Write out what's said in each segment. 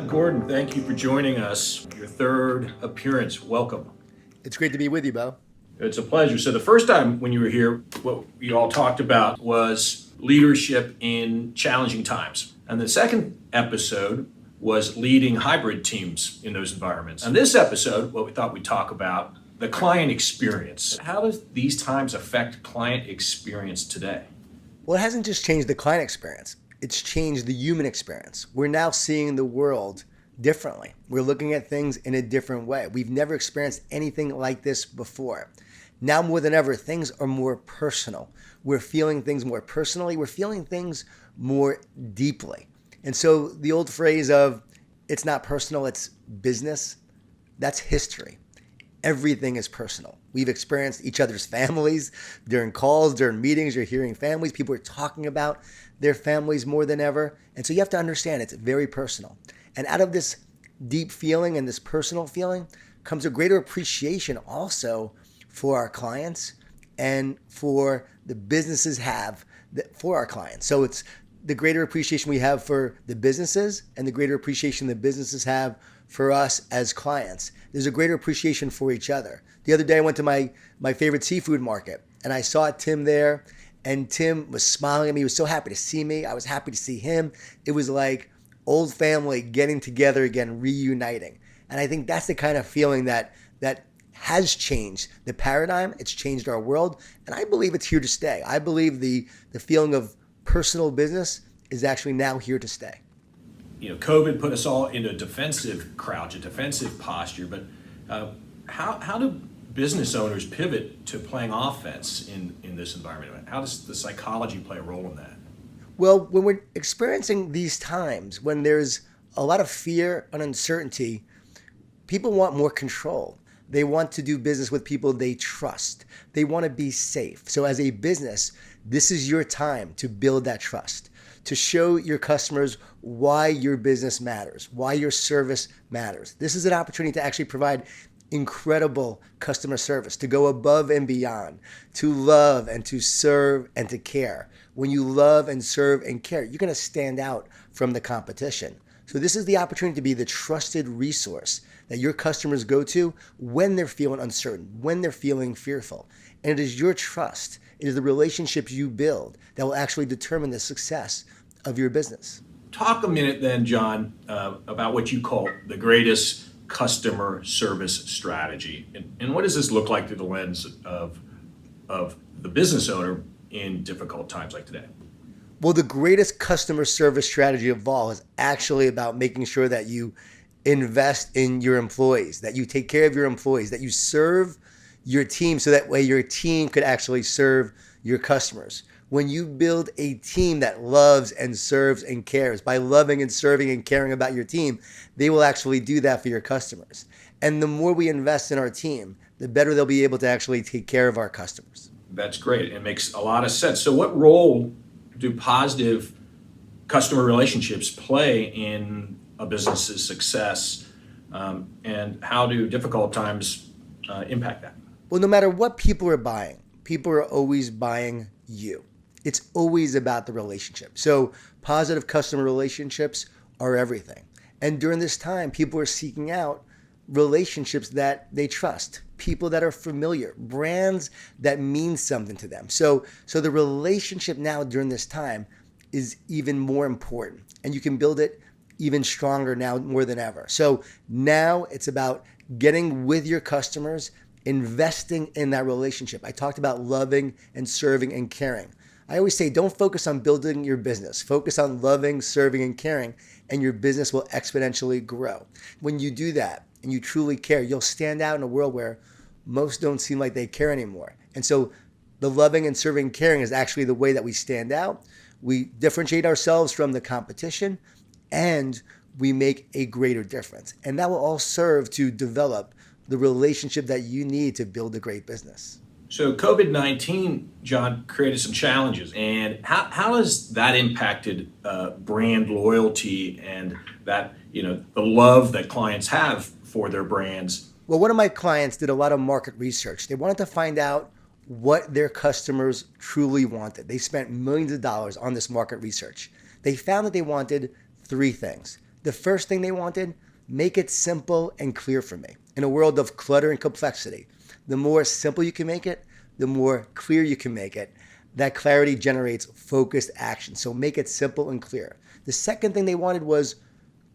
John Gordon, thank you for joining us. Your third appearance. Welcome. It's great to be with you, Bo. It's a pleasure. So, the first time when you were here, what we all talked about was leadership in challenging times. And the second episode was leading hybrid teams in those environments. And this episode, what we thought we'd talk about, the client experience. How does these times affect client experience today? Well, it hasn't just changed the client experience. It's changed the human experience. We're now seeing the world differently. We're looking at things in a different way. We've never experienced anything like this before. Now more than ever, things are more personal. We're feeling things more personally. We're feeling things more deeply. And so the old phrase of it's not personal, it's business, that's history. Everything is personal. We've experienced each other's families during calls, during meetings. You're hearing families. People are talking about their families more than ever. And so you have to understand it's very personal. And out of this deep feeling and this personal feeling comes a greater appreciation also for our clients and for the businesses have for our clients. So it's the greater appreciation we have for the businesses and the greater appreciation the businesses have for us as clients. There's a greater appreciation for each other. The other day I went to my favorite seafood market and I saw Tim there, and Tim was smiling at me. He was so happy to see me. I was happy to see him. It was like old family getting together again, reuniting. And I think that's the kind of feeling that has changed the paradigm. It's changed our world. And I believe it's here to stay. I believe the feeling of personal business is actually now here to stay. COVID put us all in a defensive crouch, a defensive posture, but how do business owners pivot to playing offense in this environment? How does the psychology play a role in that? Well, when we're experiencing these times, when there's a lot of fear and uncertainty, people want more control. They want to do business with people they trust. They want to be safe. So as a business, this is your time to build that trust, to show your customers why your business matters, why your service matters. This is an opportunity to actually provide incredible customer service, to go above and beyond, to love and to serve and to care. When you love and serve and care, you're going to stand out from the competition. So this is the opportunity to be the trusted resource that your customers go to when they're feeling uncertain, when they're feeling fearful. And it is your trust, it is the relationships you build that will actually determine the success of your business. Talk a minute then, John, about what you call the greatest customer service strategy. And what does this look like through the lens of the business owner in difficult times like today? Well, the greatest customer service strategy of all is actually about making sure that you invest in your employees, that you take care of your employees, that you serve your team so that way your team could actually serve your customers. When you build a team that loves and serves and cares, by loving and serving and caring about your team, they will actually do that for your customers. And the more we invest in our team, the better they'll be able to actually take care of our customers. That's great. It makes a lot of sense. So what role do positive customer relationships play in a business's success, and how do difficult times impact that? Well, no matter what people are always buying you. It's always about the relationship. So positive customer relationships are everything. And during this time, people are seeking out relationships that they trust, people that are familiar, brands that mean something to them. So the relationship now during this time is even more important, and you can build it even stronger now more than ever. So now it's about getting with your customers, investing in that relationship. I talked about loving and serving and caring. I always say, don't focus on building your business. Focus on loving, serving, and caring, and your business will exponentially grow. When you do that and you truly care, you'll stand out in a world where most don't seem like they care anymore. And so the loving and serving and caring is actually the way that we stand out. We differentiate ourselves from the competition, and we make a greater difference. And that will all serve to develop the relationship that you need to build a great business. So COVID-19, John, created some challenges. And how has that impacted brand loyalty and that, the love that clients have for their brands? Well, one of my clients did a lot of market research. They wanted to find out what their customers truly wanted. They spent millions of dollars on this market research. They found that they wanted three things. The first thing they wanted, make it simple and clear for me. In a world of clutter and complexity, the more simple you can make it, the more clear you can make it. That clarity generates focused action. So make it simple and clear. The second thing they wanted was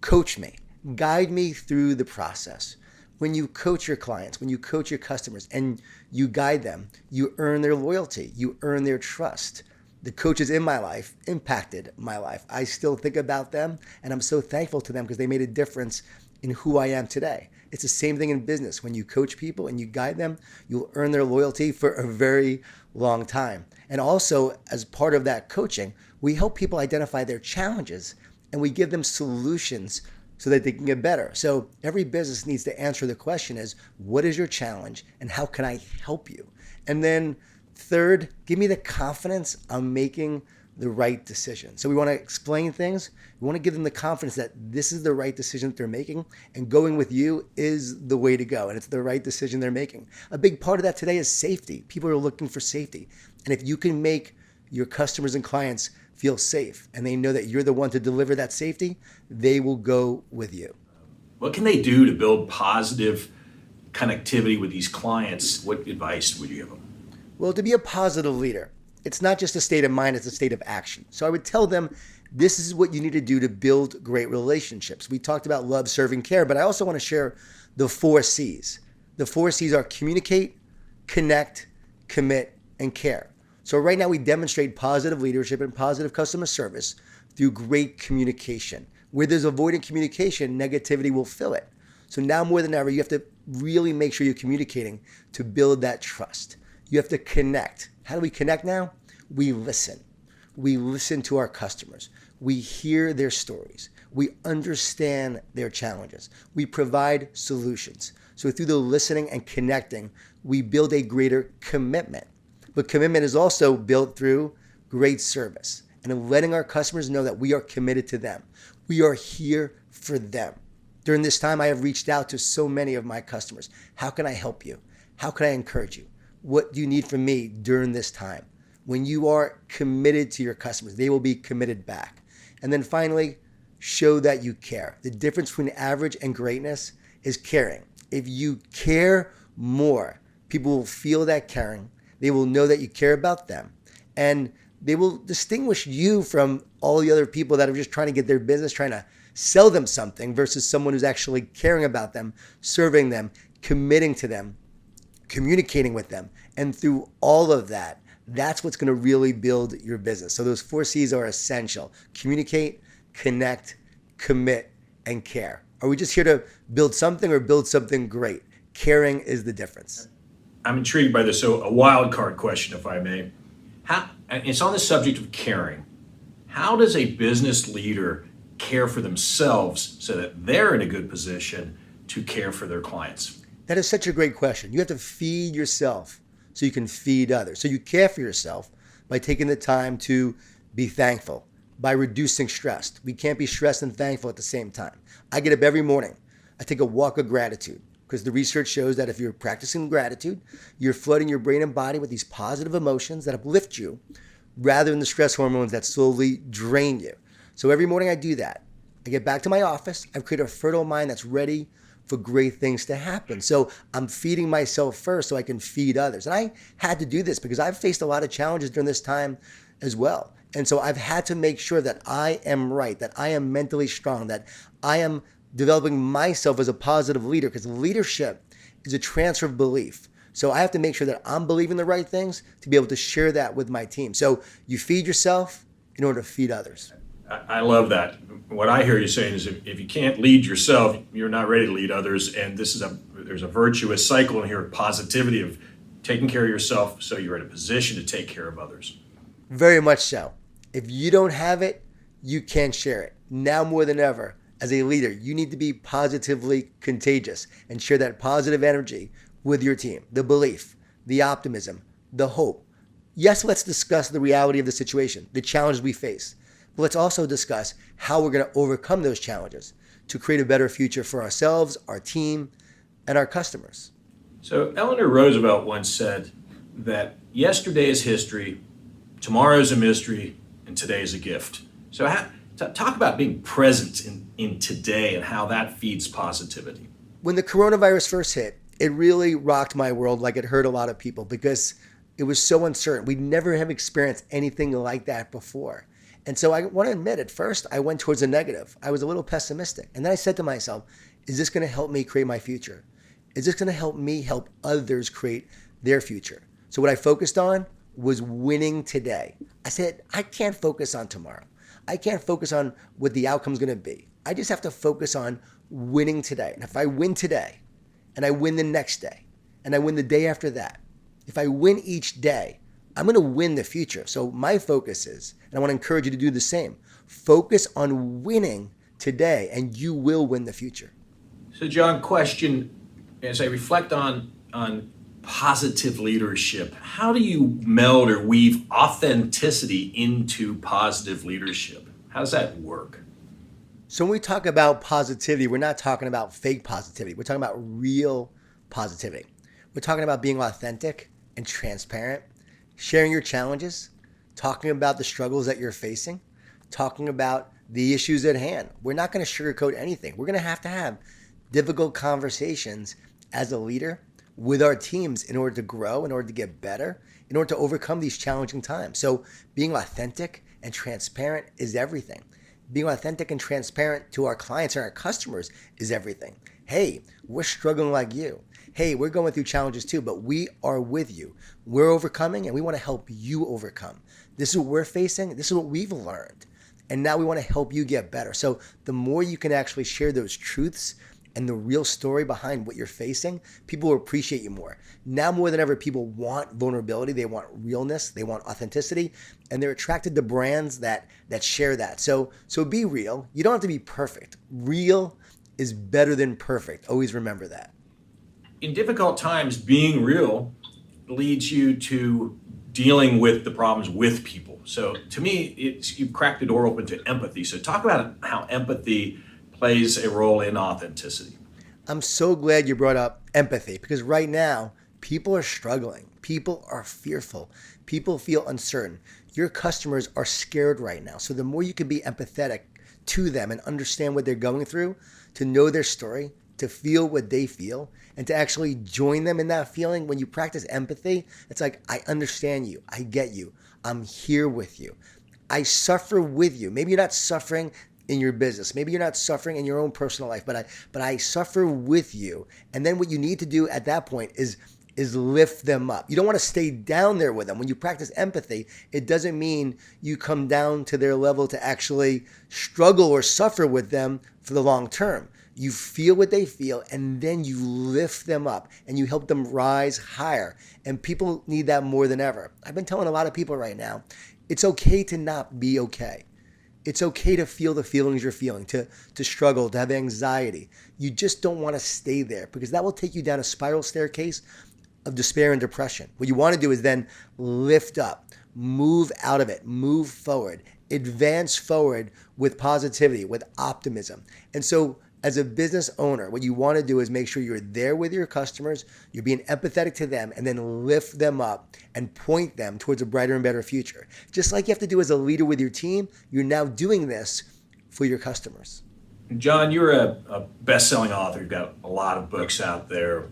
coach me, guide me through the process. When you coach your clients, when you coach your customers and you guide them, you earn their loyalty, you earn their trust. The coaches in my life impacted my life. I still think about them and I'm so thankful to them because they made a difference in who I am today. It's the same thing in business. When you coach people and you guide them, you'll earn their loyalty for a very long time. And also, as part of that coaching, we help people identify their challenges and we give them solutions so that they can get better. So every business needs to answer the question is, what is your challenge and how can I help you? And then third, give me the confidence I'm making the right decision. So we want to explain things. We want to give them the confidence that this is the right decision that they're making and going with you is the way to go. And it's the right decision they're making. A big part of that today is safety. People are looking for safety. And if you can make your customers and clients feel safe and they know that you're the one to deliver that safety, they will go with you. What can they do to build positive connectivity with these clients? What advice would you give them? Well, to be a positive leader, it's not just a state of mind, it's a state of action. So I would tell them this is what you need to do to build great relationships. We talked about love, serve, and care, but I also want to share the 4 C's. The 4 C's are communicate, connect, commit, and care. So right now we demonstrate positive leadership and positive customer service through great communication. Where there's avoidant communication, negativity will fill it. So now more than ever, you have to really make sure you're communicating to build that trust. You have to connect. How do we connect now? We listen. We listen to our customers. We hear their stories. We understand their challenges. We provide solutions. So through the listening and connecting, we build a greater commitment. But commitment is also built through great service and in letting our customers know that we are committed to them. We are here for them. During this time, I have reached out to so many of my customers. How can I help you? How can I encourage you? What do you need from me during this time? When you are committed to your customers, they will be committed back. And then finally, show that you care. The difference between average and greatness is caring. If you care more, people will feel that caring. They will know that you care about them. And they will distinguish you from all the other people that are just trying to get their business, trying to sell them something versus someone who's actually caring about them, serving them, committing to them, communicating with them. And through all of that, that's what's going to really build your business. So those 4 C's are essential. Communicate, connect, commit, and care. Are we just here to build something or build something great? Caring is the difference. I'm intrigued by this. So a wild card question, if I may. It's on the subject of caring. How does a business leader care for themselves so that they're in a good position to care for their clients? That is such a great question. You have to feed yourself so you can feed others. So you care for yourself by taking the time to be thankful, by reducing stress. We can't be stressed and thankful at the same time. I get up every morning. I take a walk of gratitude because the research shows that if you're practicing gratitude, you're flooding your brain and body with these positive emotions that uplift you rather than the stress hormones that slowly drain you. So every morning I do that. I get back to my office. I've created a fertile mind that's ready for great things to happen. So I'm feeding myself first so I can feed others. And I had to do this because I've faced a lot of challenges during this time as well. And so I've had to make sure that I am right, that I am mentally strong, that I am developing myself as a positive leader because leadership is a transfer of belief. So I have to make sure that I'm believing the right things to be able to share that with my team. So you feed yourself in order to feed others. I love that. What I hear you saying is if you can't lead yourself, you're not ready to lead others. And there's a virtuous cycle in here of positivity of taking care of yourself so you're in a position to take care of others. Very much so. If you don't have it, you can't share it. Now more than ever, as a leader, you need to be positively contagious and share that positive energy with your team. The belief, the optimism, the hope. Yes, let's discuss the reality of the situation, the challenges we face. But let's also discuss how we're going to overcome those challenges to create a better future for ourselves, our team, and our customers. So Eleanor Roosevelt once said that yesterday is history, tomorrow is a mystery, and today is a gift. So Talk about being present in today and how that feeds positivity. When the coronavirus first hit, it really rocked my world like it hurt a lot of people because it was so uncertain. We never have experienced anything like that before. And so I want to admit, at first, I went towards the negative. I was a little pessimistic. And then I said to myself, is this going to help me create my future? Is this going to help me help others create their future? So what I focused on was winning today. I said, I can't focus on tomorrow. I can't focus on what the outcome's going to be. I just have to focus on winning today. And if I win today, and I win the next day, and I win the day after that, if I win each day, I'm going to win the future. So my focus is, and I want to encourage you to do the same, focus on winning today, and you will win the future. So John, question, as I reflect on positive leadership, how do you meld or weave authenticity into positive leadership? How does that work? So when we talk about positivity, we're not talking about fake positivity. We're talking about real positivity. We're talking about being authentic and transparent, sharing your challenges, talking about the struggles that you're facing, talking about the issues at hand. We're not going to sugarcoat anything. We're going to have difficult conversations as a leader with our teams in order to grow, in order to get better, in order to overcome these challenging times. So being authentic and transparent is everything. Being authentic and transparent to our clients and our customers is everything. Hey, we're struggling like you. Hey, we're going through challenges too, but we are with you. We're overcoming and we want to help you overcome. This is what we're facing. This is what we've learned. And now we want to help you get better. So the more you can actually share those truths and the real story behind what you're facing, people will appreciate you more. Now more than ever, people want vulnerability. They want realness. They want authenticity. And they're attracted to brands that share that. So be real. You don't have to be perfect. Real is better than perfect. Always remember that. In difficult times, being real leads you to dealing with the problems with people. So to me, you've cracked the door open to empathy. So talk about how empathy plays a role in authenticity. I'm so glad you brought up empathy because right now, people are struggling. People are fearful. People feel uncertain. Your customers are scared right now. So the more you can be empathetic to them and understand what they're going through, to know their story, to feel what they feel, and to actually join them in that feeling, when you practice empathy, it's like, I understand you. I get you. I'm here with you. I suffer with you. Maybe you're not suffering in your business. Maybe you're not suffering in your own personal life, but I suffer with you. And then what you need to do at that point is lift them up. You don't want to stay down there with them. When you practice empathy, it doesn't mean you come down to their level to actually struggle or suffer with them for the long term. You feel what they feel, and then you lift them up and you help them rise higher. And people need that more than ever. I've been telling a lot of people right now, it's okay to not be okay. It's okay to feel the feelings you're feeling, to struggle, to have anxiety. You just don't want to stay there because that will take you down a spiral staircase of despair and depression. What you want to do is then lift up, move out of it, move forward, advance forward with positivity, with optimism. And so as a business owner, what you want to do is make sure you're there with your customers, you're being empathetic to them, and then lift them up and point them towards a brighter and better future. Just like you have to do as a leader with your team, you're now doing this for your customers. John, you're a best-selling author. You've got a lot of books out there.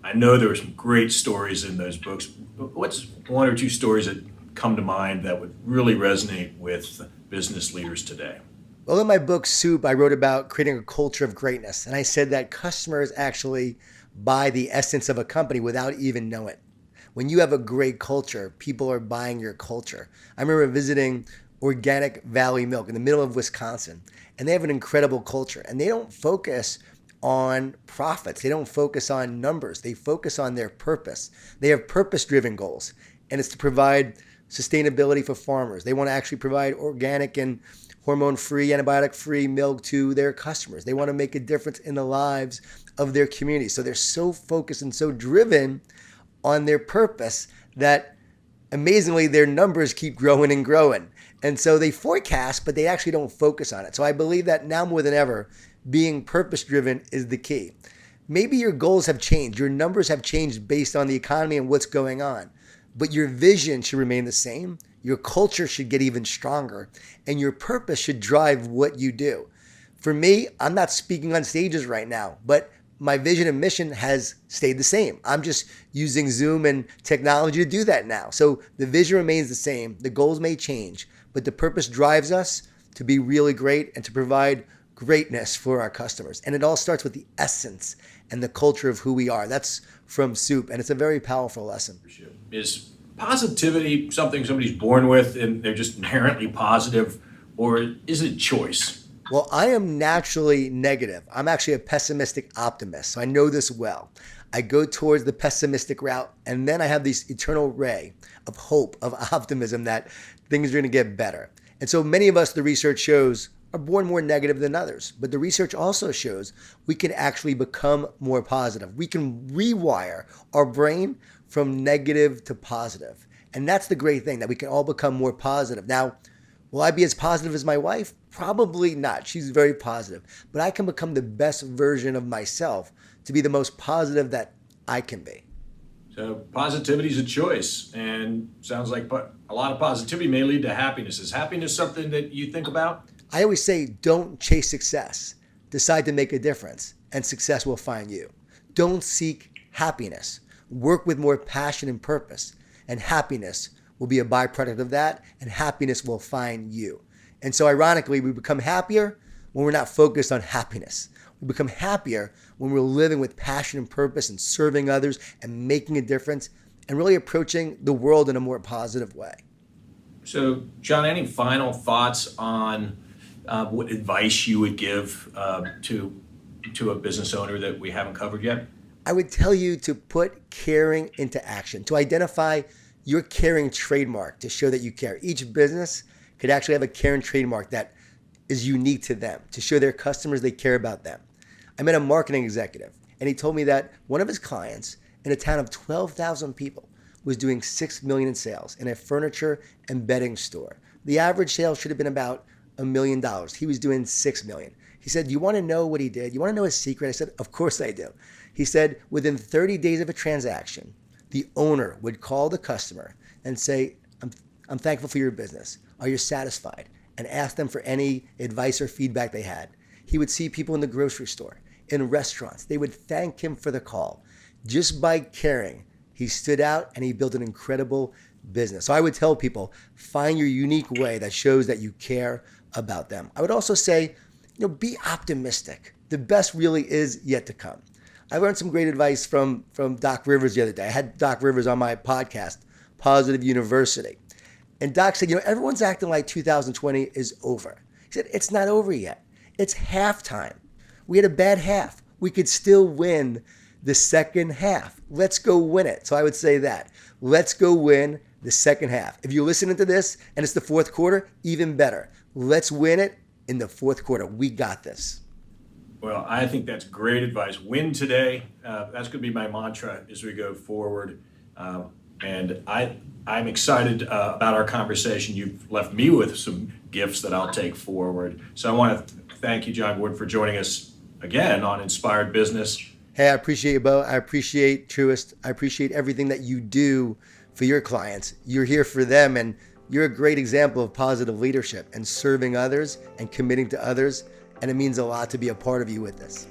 I know there were some great stories in those books. What's one or two stories that come to mind that would really resonate with business leaders today? Well, in my book, Soup, I wrote about creating a culture of greatness. And I said that customers actually buy the essence of a company without even knowing it. When you have a great culture, people are buying your culture. I remember visiting Organic Valley Milk in the middle of Wisconsin, and they have an incredible culture. And they don't focus on profits. They don't focus on numbers. They focus on their purpose. They have purpose-driven goals, and it's to provide sustainability for farmers. They want to actually provide organic and hormone-free, antibiotic-free milk to their customers. They want to make a difference in the lives of their community. So they're so focused and so driven on their purpose that amazingly their numbers keep growing and growing. And so they forecast, but they actually don't focus on it. So I believe that now more than ever, being purpose-driven is the key. Maybe your goals have changed. Your numbers have changed based on the economy and what's going on. But your vision should remain the same. Your culture should get even stronger, and your purpose should drive what you do. For me, I'm not speaking on stages right now, but my vision and mission has stayed the same. I'm just using Zoom and technology to do that now. So the vision remains the same. The goals may change, but the purpose drives us to be really great and to provide greatness for our customers. And it all starts with the essence and the culture of who we are. That's from Soup, and it's a very powerful lesson. Is positivity something somebody's born with and they're just inherently positive, or is it choice? Well, I am naturally negative. I'm actually a pessimistic optimist, so I know this well. I go towards the pessimistic route, and then I have this eternal ray of hope, of optimism that things are going to get better. And so many of us, the research shows, are born more negative than others. But the research also shows we can actually become more positive. We can rewire our brain from negative to positive. And that's the great thing, that we can all become more positive. Now, will I be as positive as my wife? Probably not. She's very positive. But I can become the best version of myself to be the most positive that I can be. So positivity is a choice, and sounds like a lot of positivity may lead to happiness. Is happiness something that you think about? I always say, don't chase success. Decide to make a difference, and success will find you. Don't seek happiness. Work with more passion and purpose, and happiness will be a byproduct of that, and happiness will find you. And so ironically, we become happier when we're not focused on happiness. We become happier when we're living with passion and purpose and serving others and making a difference and really approaching the world in a more positive way. So, John, any final thoughts on what advice you would give to a business owner that we haven't covered yet? I would tell you to put caring into action, to identify your caring trademark to show that you care. Each business could actually have a caring trademark that is unique to them, to show their customers they care about them. I met a marketing executive, and he told me that one of his clients in a town of 12,000 people was doing $6 million in sales in a furniture and bedding store. The average sales should have been about $1 million. He was doing $6 million. He said, "Do you want to know what he did? You want to know his secret?" I said, "Of course I do." He said, within 30 days of a transaction, the owner would call the customer and say, I'm thankful for your business. Are you satisfied? And ask them for any advice or feedback they had. He would see people in the grocery store, in restaurants. They would thank him for the call. Just by caring, he stood out and he built an incredible business. So I would tell people, find your unique way that shows that you care about them. I would also say, be optimistic. The best really is yet to come. I learned some great advice from Doc Rivers the other day. I had Doc Rivers on my podcast, Positive University. And Doc said, everyone's acting like 2020 is over. He said, it's not over yet. It's halftime. We had a bad half. We could still win the second half. Let's go win it. So I would say that. Let's go win the second half. If you're listening to this and it's the fourth quarter, even better. Let's win it in the fourth quarter. We got this. Well, I think that's great advice. Win today. That's going to be my mantra as we go forward. And I'm excited about our conversation. You've left me with some gifts that I'll take forward. So I want to thank you, John Wood, for joining us again on Inspired Business. Hey, I appreciate you, Bo. I appreciate Truist. I appreciate everything that you do for your clients. You're here for them, and you're a great example of positive leadership and serving others and committing to others. And it means a lot to be a part of you with this.